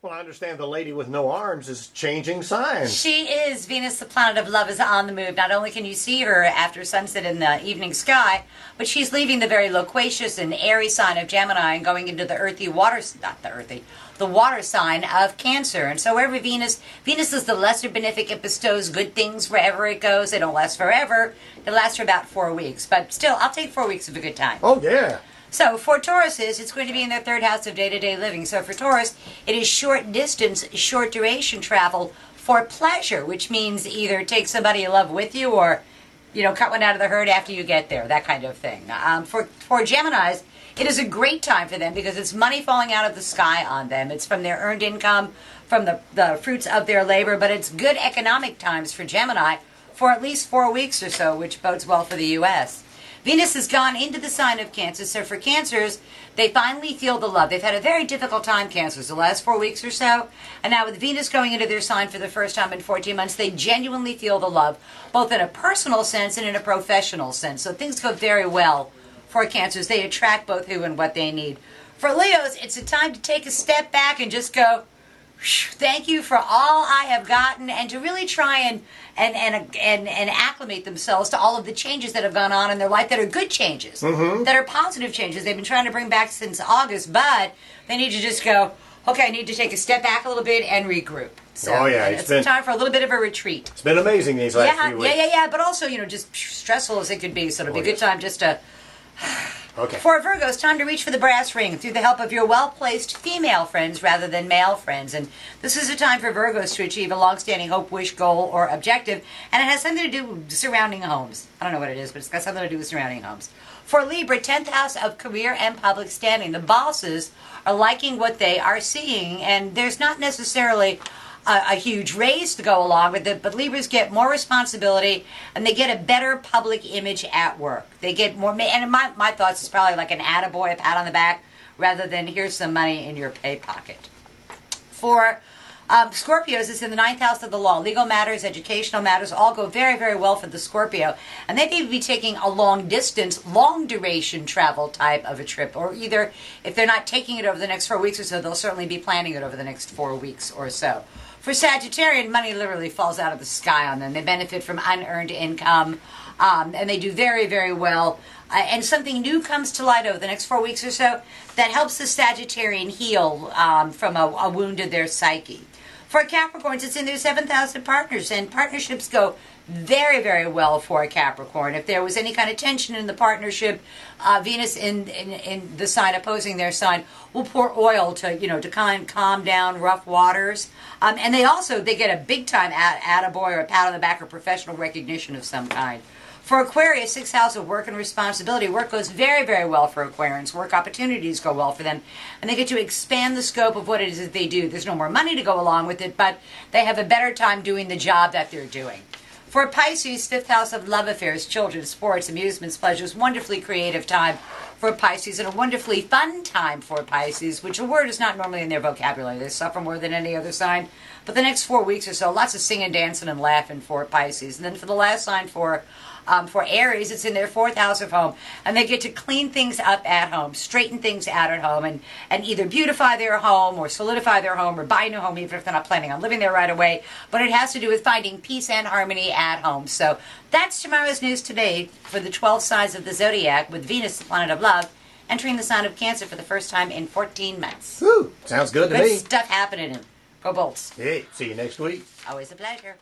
Well, I understand the lady with no arms is changing signs. She is. Venus, the planet of love, is on the move. Not only can you see her after sunset in the evening sky, but she's leaving the very loquacious and airy sign of Gemini and going into the earthy water, the water sign of Cancer. And so wherever Venus is the lesser beneficent, bestows good things wherever it goes. They don't last forever. They last for about 4 weeks. But still, I'll take 4 weeks of a good time. Oh, yeah. So for Tauruses, it's going to be in their third house of day-to-day living. So for Taurus, it is short distance, short duration travel for pleasure, which means either take somebody you love with you or, cut one out of the herd after you get there, that kind of thing. For Geminis, it is a great time for them because it's money falling out of the sky on them. It's from their earned income, from the fruits of their labor, but it's good economic times for Gemini for at least 4 weeks or so, which bodes well for the U.S. Venus has gone into the sign of Cancer, so for Cancers, they finally feel the love. They've had a very difficult time, Cancers, the last 4 weeks or so, and now with Venus going into their sign for the first time in 14 months, they genuinely feel the love, both in a personal sense and in a professional sense. So things go very well for Cancers. They attract both who and what they need. For Leos, it's a time to take a step back and just go, thank you for all I have gotten, and to really try and acclimate themselves to all of the changes that have gone on in their life that are good changes, that are positive changes they've been trying to bring back since August, but they need to just go, okay, I need to take a step back a little bit and regroup. So it's time for a little bit of a retreat. It's been amazing these last few weeks. Yeah, but also, just stressful as it could be, so it'll be a good time just to... Okay. For Virgo, it's time to reach for the brass ring through the help of your well-placed female friends rather than male friends. And this is a time for Virgos to achieve a long-standing hope, wish, goal, or objective. And it has something to do with surrounding homes. I don't know what it is, but it's got something to do with surrounding homes. For Libra, 10th house of career and public standing. The bosses are liking what they are seeing, and there's not necessarily a huge raise to go along with it, but Libras get more responsibility and they get a better public image at work. They get more, and my thoughts is probably like an attaboy, a pat on the back, rather than here's some money in your pay pocket. For Scorpios, it's in the 9th house of the law. Legal matters, educational matters, all go very, very well for the Scorpio. And they may be taking a long distance, long duration travel type of a trip. Or either, if they're not taking it over the next 4 weeks or so, they'll certainly be planning it over the next 4 weeks or so. For Sagittarian, money literally falls out of the sky on them. They benefit from unearned income, and they do very, very well. And something new comes to light over the next 4 weeks or so that helps the Sagittarian heal from a wound of their psyche. For Capricorns, it's in their 7th house of partners, and partnerships go very, very well for a Capricorn. If there was any kind of tension in the partnership, Venus in the sign opposing their sign will pour oil to kind of calm down rough waters. And they get a big time attaboy or a pat on the back or professional recognition of some kind. For Aquarius, 6th house of work and responsibility, work goes very, very well for Aquarians. Work opportunities go well for them. And they get to expand the scope of what it is that they do. There's no more money to go along with it, but they have a better time doing the job that they're doing. For Pisces, 5th house of love affairs, children, sports, amusements, pleasures, wonderfully creative time for Pisces, and a wonderfully fun time for Pisces, which a word is not normally in their vocabulary. They suffer more than any other sign. But the next 4 weeks or so, lots of singing, dancing, and laughing for Pisces. And then for the last sign for Aries, it's in their 4th house of home, and they get to clean things up at home, straighten things out at home, and either beautify their home or solidify their home or buy a new home, even if they're not planning on living there right away. But it has to do with finding peace and harmony at home. So that's tomorrow's news today for the 12 signs of the zodiac, with Venus, the planet of love, entering the sign of Cancer for the first time in 14 months. Woo, sounds good to me. Good stuff happening. Go Bolts. Hey, see you next week. Always a pleasure.